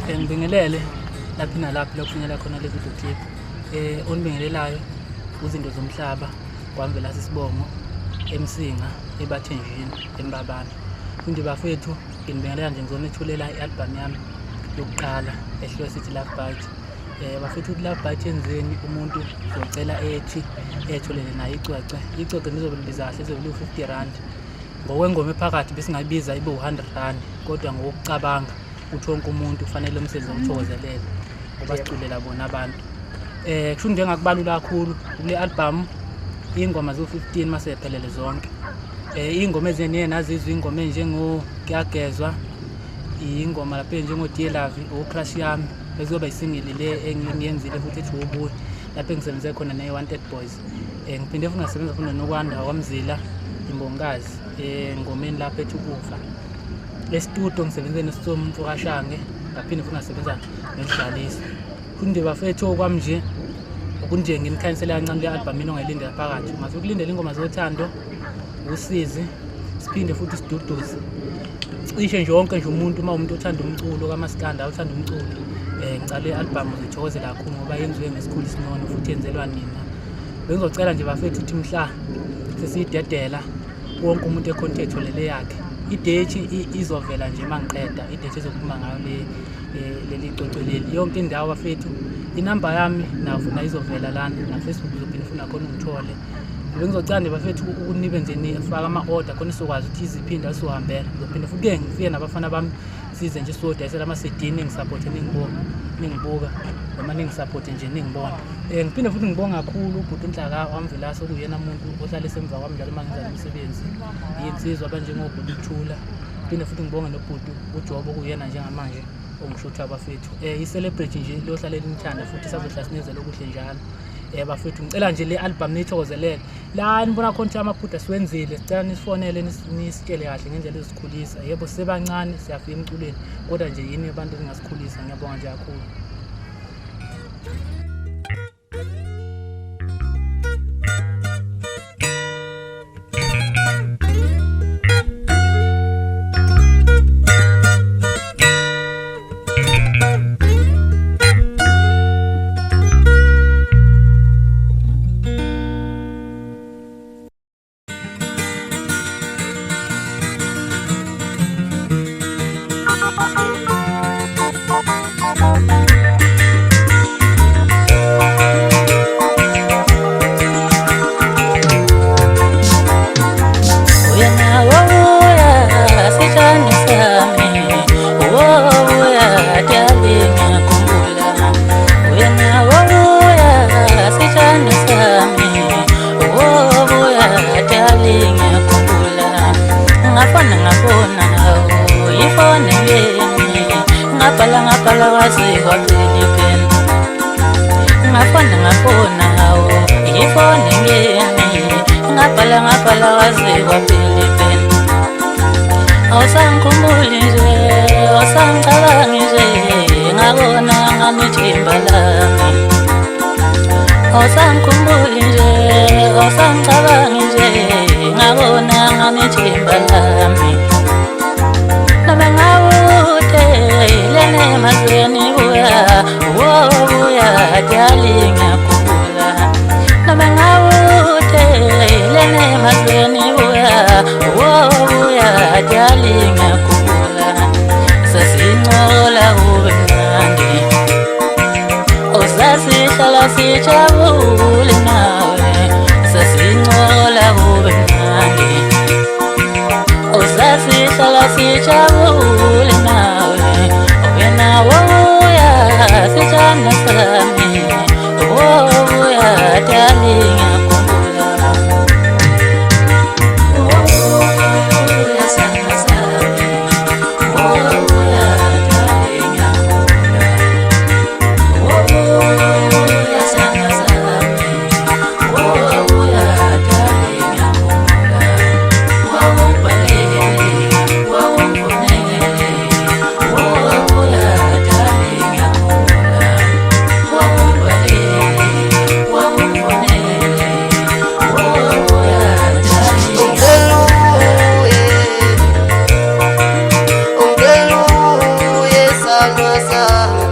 Ngibingelele lapha nalapha lokufinyelela khona le video clip. Onibingelelayo uzinto zomhlaba kwamvela sisibongo eMsinga eBathenjini eMbabane. Fundi bafethu nginibingelela nje ngizonethulela i-album yami yokuqala ehlwe sithi Love Bite. Bafethu Love Bite yenzeni umuntu uzocela ethi etholele nayo icwecwe nizobe libiza kahle izobe u50 rand. Ngokwengoma ephakathi besingayibiza ibe u100 rand kodwa ngokucabanga uthi wonke umuntu kufanele umsebenzi uthokozelele ngoba siculela bona abantu. Kusho nje ngakubalula kakhulu kule album ingoma zo15 mase yaphelele zonke. Ingoma ezinye nazizwe ingoma enjengo Kuyagezwa, ingoma lapha njengo Dear Love, Crush yami bezoba isingili le engiyenzile futhi ethi ubuye lapha engisebenze khona neWanted Boys. Ngiphinde futhi ngasebenza khona nokwanda kwaMzila imbongazi ngomeni lapha ethi ukufa. Lestudio ngisebenze neSomfu kaShange ngaphinde futhi ngasebenza nesidlalisi. Fundi bafethu okwamnje okunje ngimkhanisela kancane le album ino ngayilindela phakathi. Ngafika ukulindela ingoma zothando, usizi, siphinde futhi siduduze. Cishe nje wonke nje umuntu uma umuntu othanda umculo kaMaskanda uthanda umculo ngicale i-album uzithokozela kakhulu ngoba yenziwe ngesikhulu isinono futhi yenzelwa nina. Bengizocela nje bafethu ukuthi mhla sesiyidedela wonke umuntu econtact lele yakhe. Idate izovela nje mangiqeda idate ezokhuluma ngayo leli cwecwe leli yonke indawo bafethu. Inamba yami nafuna izovela lana na Facebook uzophinde ufuna khona ungithole. Bengizocela nje bafethu ukunibe nje nifaka ama-order khona sizokwazi ukuthi iziphinda sizohambela. Ngizophinde futhi ngifike nabafana bami size nje siyodayisela ama-CD ningisupport ningibuka noma ningisupport nje ningibona. Ngiphinde futhi ngibonga kakhulu ubhuti uNhlaka wamvelasa okuyena umuntu ohlala esemva kwami njalo mangizala umsebenzi yinsizwa abanjengobhuti uThula. Ngiphinde futhi ngibonga nobhuti uJobo okuyena njengamanje ongishutha bafethu. I-celebrate nje lohlala elinithanda futhi sazohlala sinezela okuhle njalo. Bafethu ngicela nje le album nithokozelele la nibona khona amaphutha siwenzile sicela nisifonele nisitshele kahle ngendlela ezisikhulisa. Yebo sisebancane siyafika emculweni kodwa nje yini abantu engasikhulisa. Ngiyabonga nje kakhulu. ngapala wazikwa Philippine ngafona hawo ifone ngene ngapala wazikwa Philippine awusangikhumbuli nje awusangicabangi nje ngabona ngamithemba lami awusangikhumbuli nje awusangicabangi nje ngabona ngamithemba lami noma ngawude lene mazweni buya buya darling ngakula noma ngawude lene mazweni buya darling ngakula sijabule nawe sasincola kube mnandi usasihlala sijabule nawe wena wobuya sithandwa sami wobuya darling ngiyakhumbula wobuya sithandwa sami wobuya darling ngiyakhumbula wobuya sithandwa sami wobuya darling ngiyakhumbula wawubhalele wawumfonele wobuya darling ngiyakhumbula wawubhalele wawumfonele wobuya darling Ungeluye sanga sanga